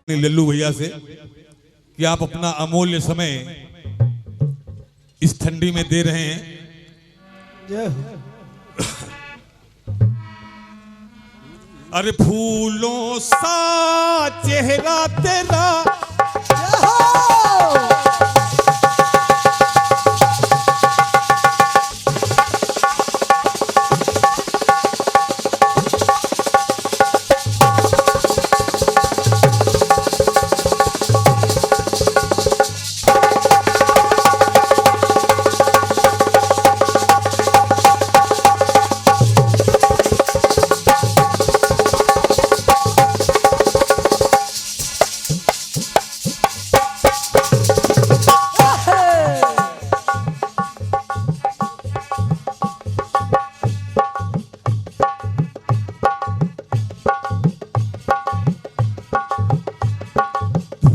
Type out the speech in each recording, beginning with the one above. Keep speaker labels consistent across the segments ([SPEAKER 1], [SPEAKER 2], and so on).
[SPEAKER 1] लल्लू भैया से कि आप अपना अमूल्य समय इस ठंडी में दे रहे हैं। अरे फूलों सा चेहरा तेरा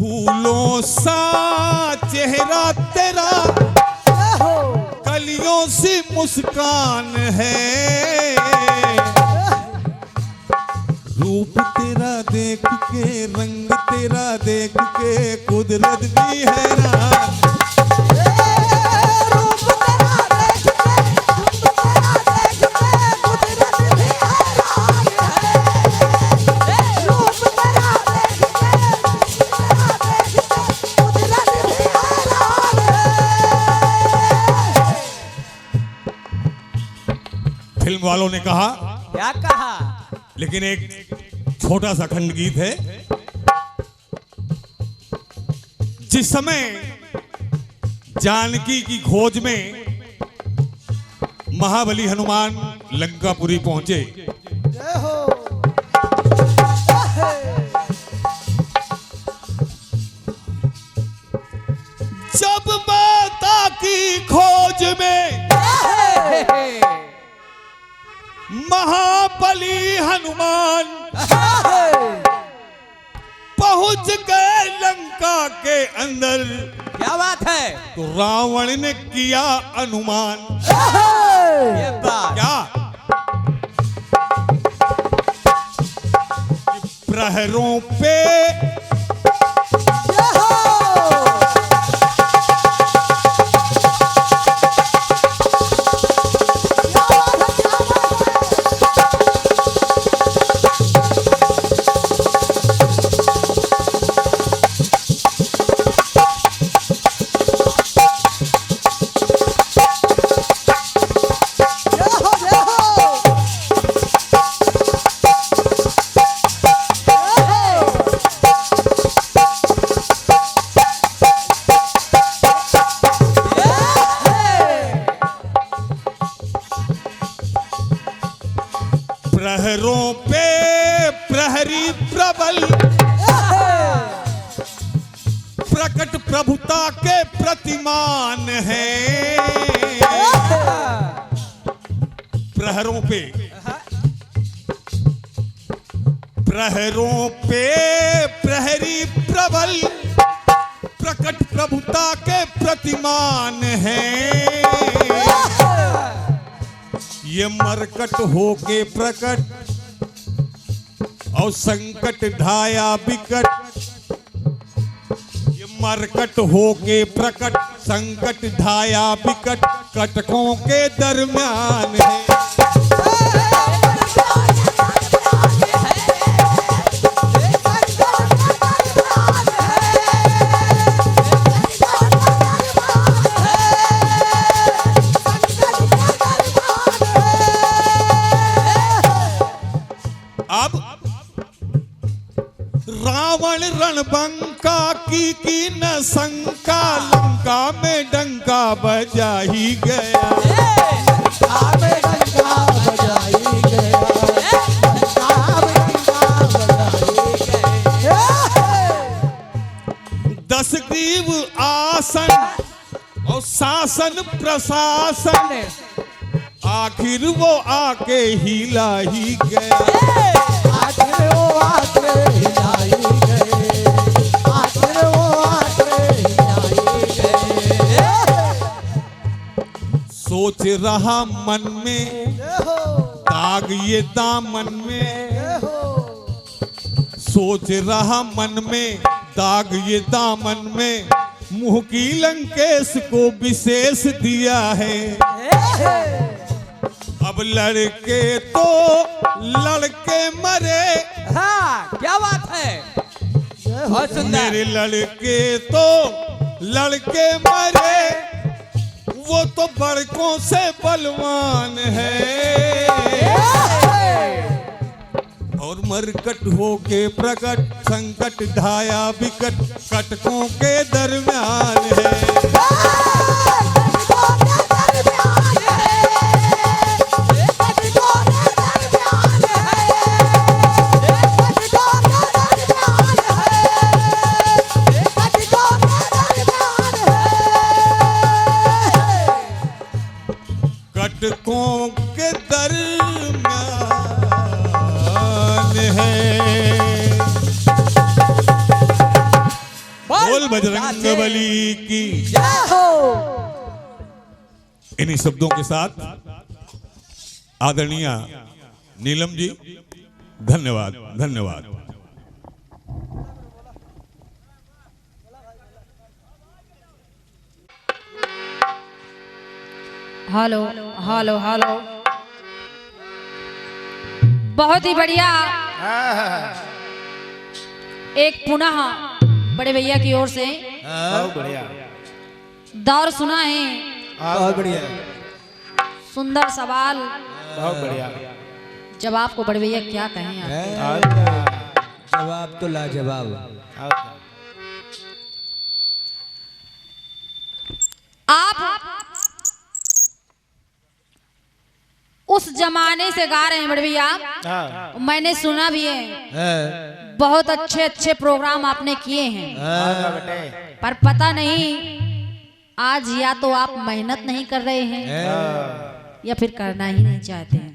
[SPEAKER 1] फूलों सा चेहरा तेरा कलियों सी मुस्कान है। रूप तेरा देख के रंग तेरा देख के कुदरत भी हैरान। फिल्म वालों ने कहा,
[SPEAKER 2] क्या कहा?
[SPEAKER 1] लेकिन एक छोटा सा खंड गीत है। जिस समय जानकी की खोज में महाबली हनुमान लंकापुरी पहुंचे, जब माता की खोज में महाबली हनुमान पहुंच गए लंका के अंदर।
[SPEAKER 2] क्या बात है?
[SPEAKER 1] तो रावण ने किया अनुमान।
[SPEAKER 2] ये बात
[SPEAKER 1] क्या? प्रहरों पे प्रहरों पे प्रहरी प्रबल प्रकट प्रभुता के प्रतिमान है। प्रहरों पे प्रहरी प्रबल प्रकट प्रभुता के प्रतिमान है। ये मरकट होके प्रकट और संकट ढाया विकट। ये मरकट होके प्रकट संकट ढाया विकट कटकों के दरमियान है। अब रावण रणबंका की न शंका, लंका में डंका बजा ही गया। दस ग्रीव आसन और शासन प्रशासन आखिर वो आके हिला ही गया। सोच रहा मन में दाग ये दामन में, सोच रहा मन में दाग ये दामन में, मुंह की लंकेश को विशेष दिया है। अब लड़के तो लड़के मरे,
[SPEAKER 2] हाँ क्या बात है, बहुत सुंदर।
[SPEAKER 1] मेरे लड़के तो लड़के मरे, वो तो बड़कों से बलवान है। और मरकट होके प्रकट, संकट ढाया विकट, कटकों के दरमियान है। कटकों के दरमियान है। बोल बजरंग बली की। इन्हीं शब्दों के साथ आदरणीय नीलम जी, धन्यवाद धन्यवाद।
[SPEAKER 3] हेलो हेलो हेलो, बहुत ही बढ़िया। एक पुनः बड़े भैया की ओर से
[SPEAKER 4] बहुत बढ़िया,
[SPEAKER 3] दौर सुना है,
[SPEAKER 4] बहुत बढ़िया,
[SPEAKER 3] सुंदर सवाल,
[SPEAKER 4] बहुत बढ़िया।
[SPEAKER 3] जवाब को बड़े भैया क्या कहें आप?
[SPEAKER 2] जवाब तो लाजवाब।
[SPEAKER 3] आप उस जमाने से गा रहे हैं बड़े भैया, मैंने सुना भी है, बहुत अच्छे अच्छे प्रोग्राम आपने किए हैं, पर पता नहीं आज या तो आप मेहनत नहीं कर रहे हैं या फिर करना ही नहीं चाहते हैं।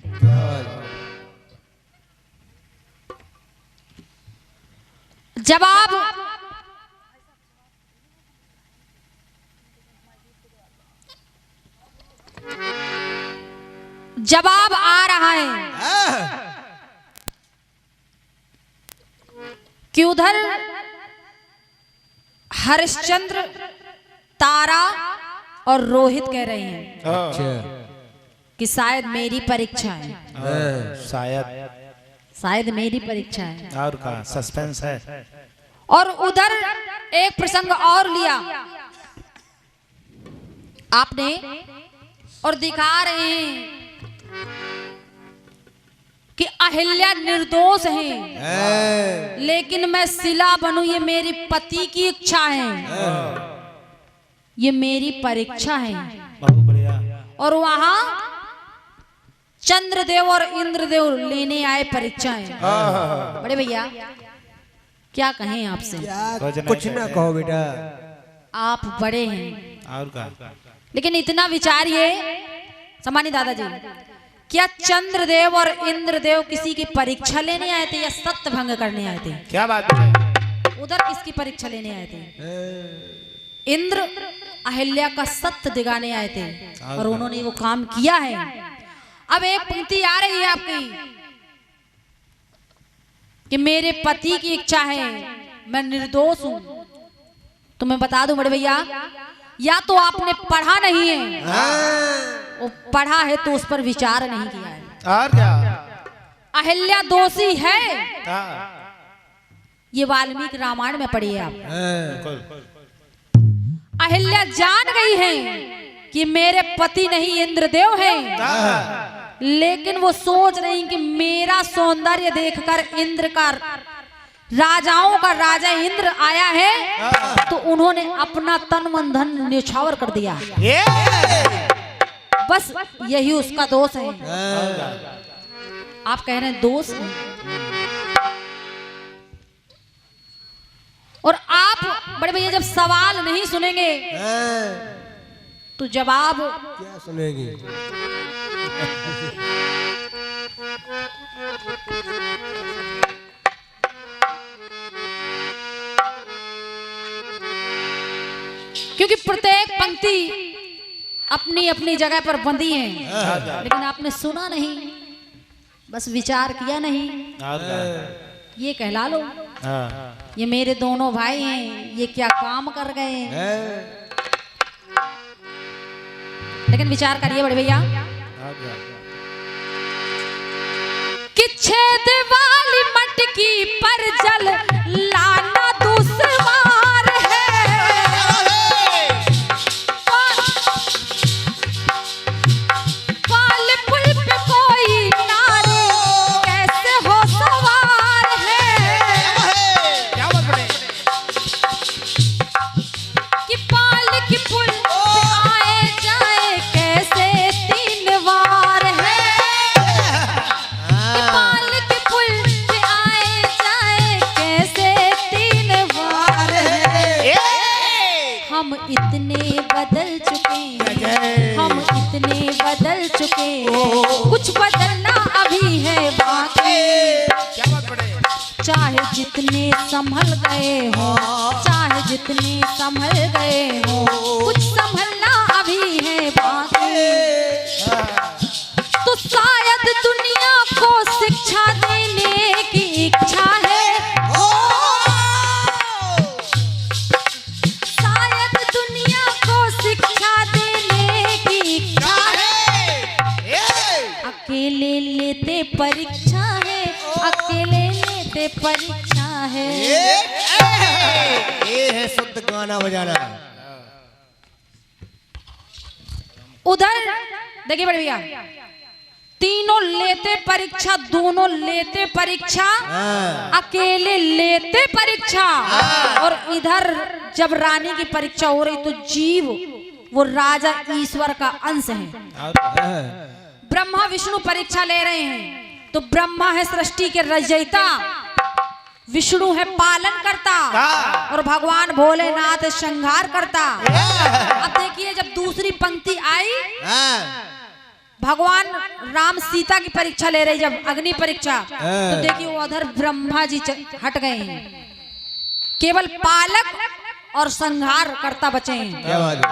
[SPEAKER 3] जवाब आ रहा है कि उधर हरिश्चंद्र, तारा और रोहित कह रहे हैं कि शायद मेरी परीक्षा है, शायद मेरी परीक्षा है।
[SPEAKER 4] और का सस्पेंस है।
[SPEAKER 3] और उधर एक प्रसंग और लिया आपने और दिखा रहे हैं कि अहिल्या निर्दोष है, लेकिन मैं शिला बनूं ये मेरी पति की इच्छा है, ये मेरी परीक्षा है।
[SPEAKER 4] बहुत बढ़िया।
[SPEAKER 3] और वहां चंद्रदेव और इंद्रदेव लेने आए परीक्षाएं। बड़े भैया क्या कहें आपसे?
[SPEAKER 2] कुछ ना कहो बेटा,
[SPEAKER 3] आप बड़े हैं,
[SPEAKER 4] और का
[SPEAKER 3] लेकिन इतना विचारिए सम्मानित दादाजी, क्या चंद्रदेव और इंद्रदेव किसी की परीक्षा लेने आए थे या सत्य भंग करने आए थे?
[SPEAKER 4] क्या बात है?
[SPEAKER 3] उधर किसकी परीक्षा लेने आए थे? इंद्र अहिल्या का सत्य दिखाने आए थे और उन्होंने वो काम किया है। अब एक पंक्ति आ रही है आपकी कि मेरे पति की इच्छा है, मैं निर्दोष हूं। तो मैं बता दूं बड़े भैया, या तो आपने पढ़ा नहीं है, वो पढ़ा है तो उस पर विचार नहीं किया है।
[SPEAKER 4] और क्या?
[SPEAKER 3] अहिल्या दोषी है,
[SPEAKER 4] हाँ।
[SPEAKER 3] ये वाल्मीकि रामायण में पढ़िए आप।
[SPEAKER 4] बिल्कुल।
[SPEAKER 3] अहिल्या जान गई है कि मेरे पति नहीं इंद्रदेव हैं, लेकिन वो सोच रही कि मेरा सौंदर्य देखकर इंद्र का, राजाओं का राजा इंद्र आया है, तो उन्होंने अपना तन मन धन न्यौछावर कर दिया। बस यही उसका दोष है। आप कह रहे हैं दोष है, और आप बड़े भैया जब सवाल नहीं सुनेंगे तो जवाब
[SPEAKER 2] क्या सुनेगी?
[SPEAKER 3] क्योंकि प्रत्येक पंक्ति अपनी अपनी जगह पर बंधी है, लेकिन आपने सुना नहीं, बस विचार किया नहीं, ये कहला लो।
[SPEAKER 4] हाँ
[SPEAKER 3] ये मेरे दोनों भाई हैं, ये क्या काम कर गए हैं? लेकिन विचार करिए बड़े भैया कि छेद वाली मटकी पर जल लाना दुश्वार है। पाल पुल पे कोई नारी कैसे हो सवार है कि पाल की पुल पे आए जाए कैसे तीन वार है कि पाल की पुल पे आए जाए कैसे तीन वार है। हम इतने बदल चुके हैं, हम इतने बदल चुके हैं, कुछ बदलना अभी है बाकी। चाहे जितने संभल गए हो, चाहे जितने संभल गए हो, कुछ संभलना अभी है बाकी। तो शायद दुनिया को शिक्षा देने की इच्छा है, शायद दुनिया को शिक्षा देने की इच्छा है। अकेले लेते परीक्षा है, अकेले लेते परीक्षा है।
[SPEAKER 5] ये है शुद्ध गाना बजाना।
[SPEAKER 3] उधर देखिए बड़े भैया, तीनों लेते परीक्षा, दोनों लेते परीक्षा, अकेले लेते परीक्षा। और इधर जब रानी की परीक्षा हो रही तो जीव वो राजा ईश्वर का अंश है। ब्रह्मा विष्णु परीक्षा ले रहे हैं। तो ब्रह्मा है सृष्टि के रचयिता, विष्णु है पालन करता, और भगवान भोलेनाथ संहार करता। अब देखिए जब दूसरी पंक्ति आई, भगवान राम सीता की परीक्षा ले रहे, जब अग्नि परीक्षा, तो देखिए वो उधर ब्रह्मा जी हट गए हैं, केवल पालक और संहार करता बचे हैं।
[SPEAKER 5] क्या बात है?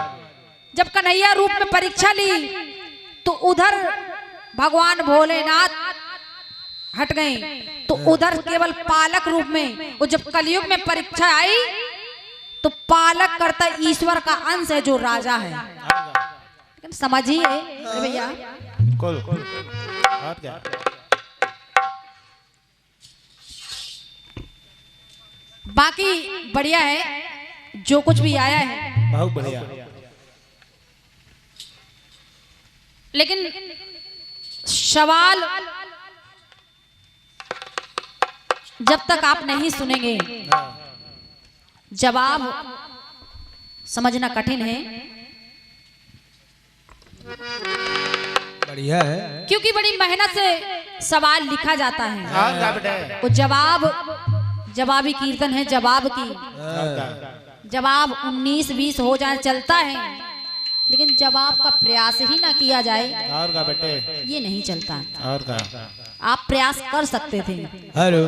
[SPEAKER 3] जब कन्हैया रूप में परीक्षा ली तो उधर भगवान भोलेनाथ हट गए, तो उधर केवल पालक रूप में। और जब कलयुग में परीक्षा आई तो पालक करता ईश्वर का अंश है जो राजा है। लेकिन समझिए भैया,
[SPEAKER 4] कोल और क्या
[SPEAKER 3] बाकी बढ़िया है जो कुछ भी आया है,
[SPEAKER 4] बहुत बढ़िया।
[SPEAKER 3] लेकिन सवाल जब तक आप नहीं सुनेंगे जवाब समझना कठिन है।
[SPEAKER 5] बढ़िया है।
[SPEAKER 3] क्योंकि बड़ी मेहनत से सवाल लिखा जाता है।
[SPEAKER 4] और क्या बेटे?
[SPEAKER 3] वो जवाबी कीर्तन है, जवाब की
[SPEAKER 4] और क्या?
[SPEAKER 3] जवाब 19-20 हो जाए चलता है, लेकिन जवाब का प्रयास ही ना किया जाए
[SPEAKER 4] और क्या बेटे?
[SPEAKER 3] ये नहीं चलता।
[SPEAKER 4] और क्या?
[SPEAKER 3] आप प्रयास कर सकते थे।
[SPEAKER 5] हेलो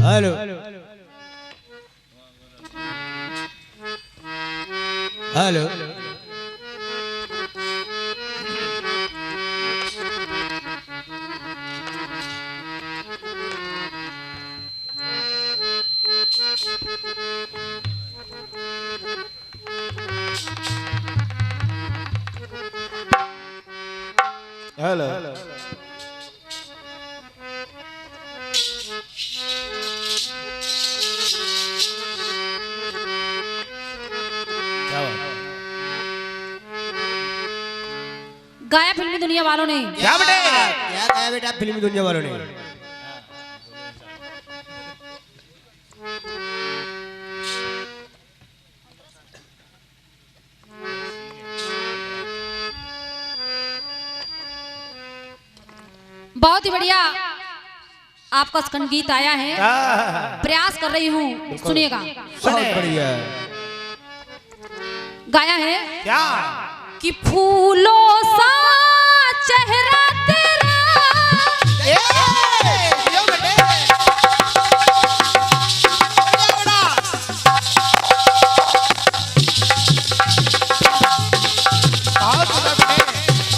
[SPEAKER 5] हेलो हेलो
[SPEAKER 4] हेलो क्या बात?
[SPEAKER 3] गाया फिल्मी दुनिया वालों ने।
[SPEAKER 4] क्या बेटे?
[SPEAKER 5] क्या कहा बेटा फिल्मी दुनिया वालों ने?
[SPEAKER 3] बहुत ही बढ़िया आपका संगीत आया है, प्रयास कर रही हूँ, सुनिएगा।
[SPEAKER 5] बहुत बढ़िया।
[SPEAKER 3] गाया है
[SPEAKER 4] क्या?
[SPEAKER 3] कि फूलों सा चेहरा तेरा,
[SPEAKER 4] यो बेटे बहुत सुंदर बेटे।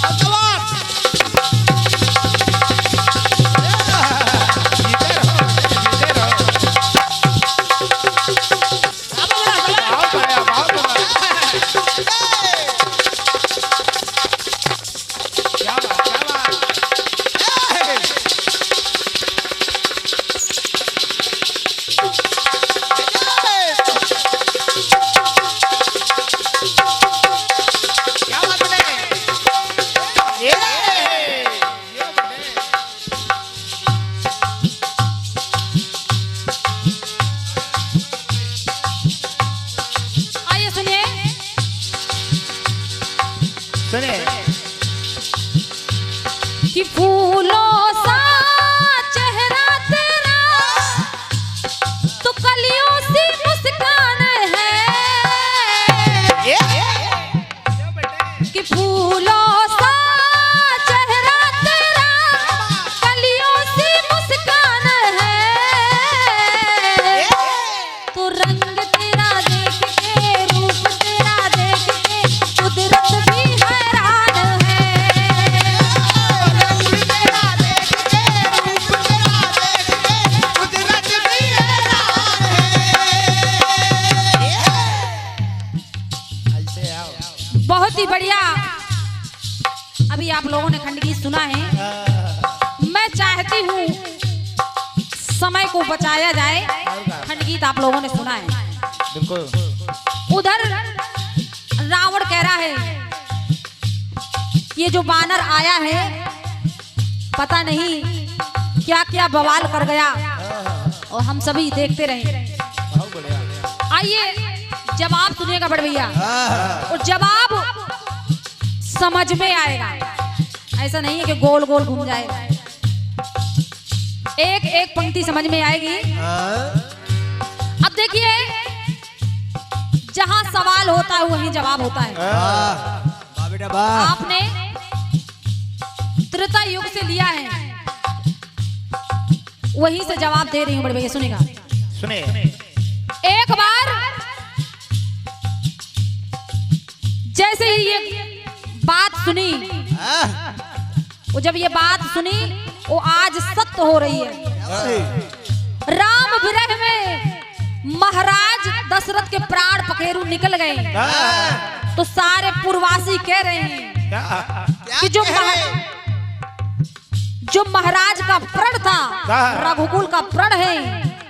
[SPEAKER 4] धन्यवाद। इधर हो।
[SPEAKER 3] फूलों सा चेहरा तेरा तो कलियों सी मुस्कान है कि फूलों सा चेहरा तेरा कलियों सी मुस्कान है तो रंग तेरा देख के रूप तेरा देख के कुदरत भी हैरान है रंग तेरा देख के रूप तेरा देख के कुदरत भी हैरान
[SPEAKER 4] ऐसे आओ।
[SPEAKER 3] है। बहुत ही बढ़िया। अभी आप लोगों ने खंडगीत सुना है। मैं चाहती हूँ समय को बचाया जाए। खंडगीत आप लोगों ने सुना है।
[SPEAKER 4] बिल्कुल।
[SPEAKER 3] उधर रावण कह रहा है ये जो बानर आया है पता नहीं क्या क्या बवाल कर गया और हम सभी देखते रहे।
[SPEAKER 4] बहुत बढ़िया।
[SPEAKER 3] आइए जवाब सुनिएगा बड़े भैया और जवाब समझ में आएगा। ऐसा नहीं है कि गोल गोल घूम जाएगा। एक एक पंक्ति समझ में आएगी। अब देखिए जहां सवाल होता है वहीं जवाब होता है।
[SPEAKER 5] वाह बेटा वाह।
[SPEAKER 3] आपने त्रेता युग से लिया है वहीं से जवाब दे रही हूं बड़े भैया सुनेगा।
[SPEAKER 4] सुने।
[SPEAKER 3] एक बार जैसे ही ये बात सुनी वो जब ये बात सुनी वो आज सत्य हो रही है। राम विरह में महाराज दशरथ के प्राण पखेरु निकल गए तो सारे पूर्ववासी कह रहे हैं कि जो महाराज का प्रण था रघुकुल का प्रण है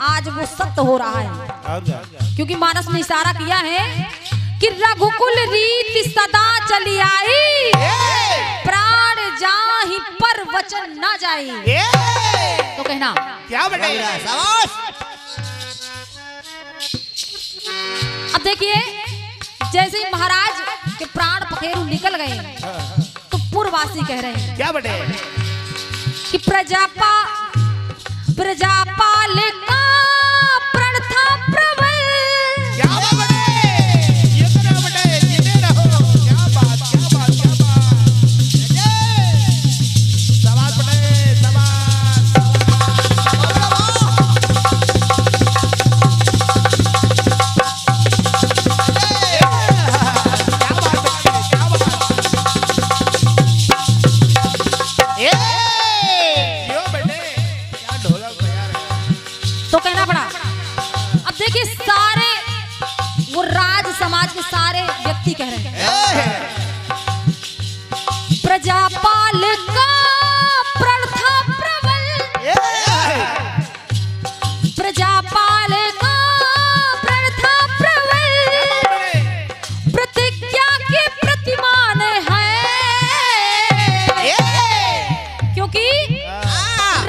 [SPEAKER 3] आज वो सत्य हो रहा है। क्योंकि मानस ने इशारा किया है कि रघुकुल रीति सदा चली आई प्राण जाहि पर वचन न जाई। तो कहना
[SPEAKER 4] क्या बेटे?
[SPEAKER 3] अब देखिए जैसे ही महाराज के प्राण पखेरु निकल गए तो पूर्ववासी कह रहे हैं
[SPEAKER 4] क्या बेटे?
[SPEAKER 3] कि प्रजापाल का प्रण था प्रबल।
[SPEAKER 4] क्या बात बेटे? ये तो ना बेटे, जीते रहो। क्या बात, क्या बात, क्या बात। शाबाश बेटे, शाबाश।
[SPEAKER 3] तो कहना पड़ा। अब देखिए सारे वो राज समाज के सारे व्यक्ति कह रहे हैं प्रजापाल का प्रण था प्रबल। प्रजापाल का प्रण था प्रबल प्रतिज्ञा के प्रतिमान है क्योंकि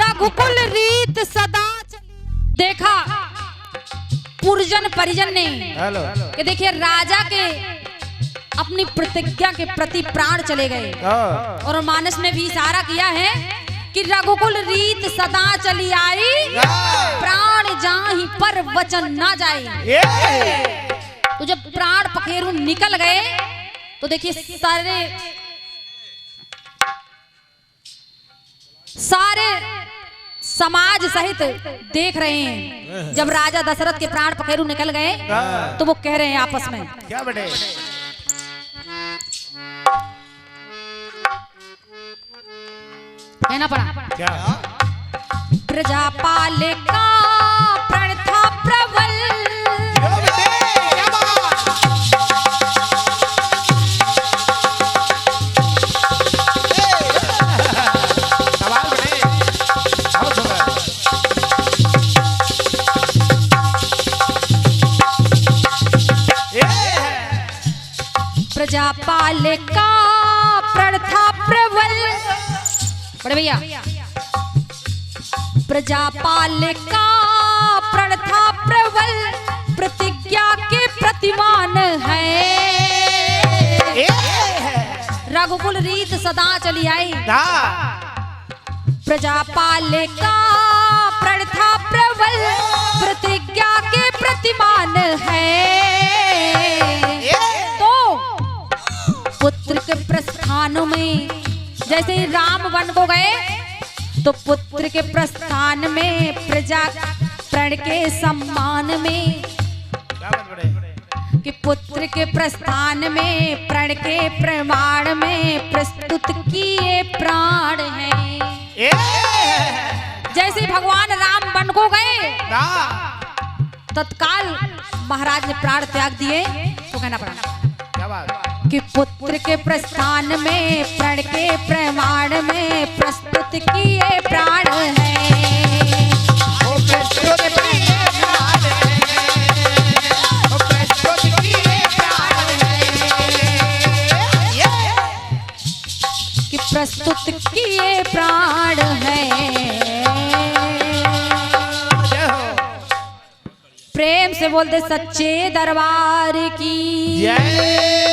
[SPEAKER 3] रघुकुल रीत सदा देखा पुरजन परिजन ने कि देखिए राजा के अपनी प्रतिज्ञा के प्रति प्राण चले गए और मानस ने भी इशारा किया है कि रघुकुल रीत सदा चली आई प्राण जाहि पर वचन ना जाए। तो जब प्राण पखेरु निकल गए तो देखिए सारे समाज सहित देख रहे हैं। जब राजा दशरथ के प्राण पखेरु निकल गए तो वो कह रहे हैं आपस में
[SPEAKER 4] क्या बेटे?
[SPEAKER 3] कहना पड़ा
[SPEAKER 4] क्या?
[SPEAKER 3] प्रजापाल का प्रण था प्रबल।
[SPEAKER 4] क्या बेटे? क्या बात? सवाल बेटे, बहुत सुंदर।
[SPEAKER 3] प्रजापाल का प्रण था प्रबल। बड़े भैया प्रजापाल का प्रण था प्रबल प्रतिज्ञा के प्रतिमान है रघुकुल रीत सदा चली आई प्रजापाले का प्रण था प्रबल, प्रतिज्ञा के प्रतिमान है। तो पुत्र के प्रस्थान में जैसे ही राम वन को गए तो पुत्र के प्रस्थान में प्रजा प्रण के सम्मान में कि पुत्र के प्रस्थान में प्रण के प्रमाण में प्रस्तुत किए प्राण हैं। जैसे ही भगवान राम वन को गए तत्काल महाराज ने प्राण त्याग दिए। तो कहना पड़ा
[SPEAKER 4] क्या बात
[SPEAKER 3] कि पुत्र के प्रस्थान में प्रण के प्रमाण में प्रस्तुत किए प्राण हैं। कि प्रस्तुत किए प्राण हैं। प्रेम से बोलते सच्चे दरबार की
[SPEAKER 4] जय।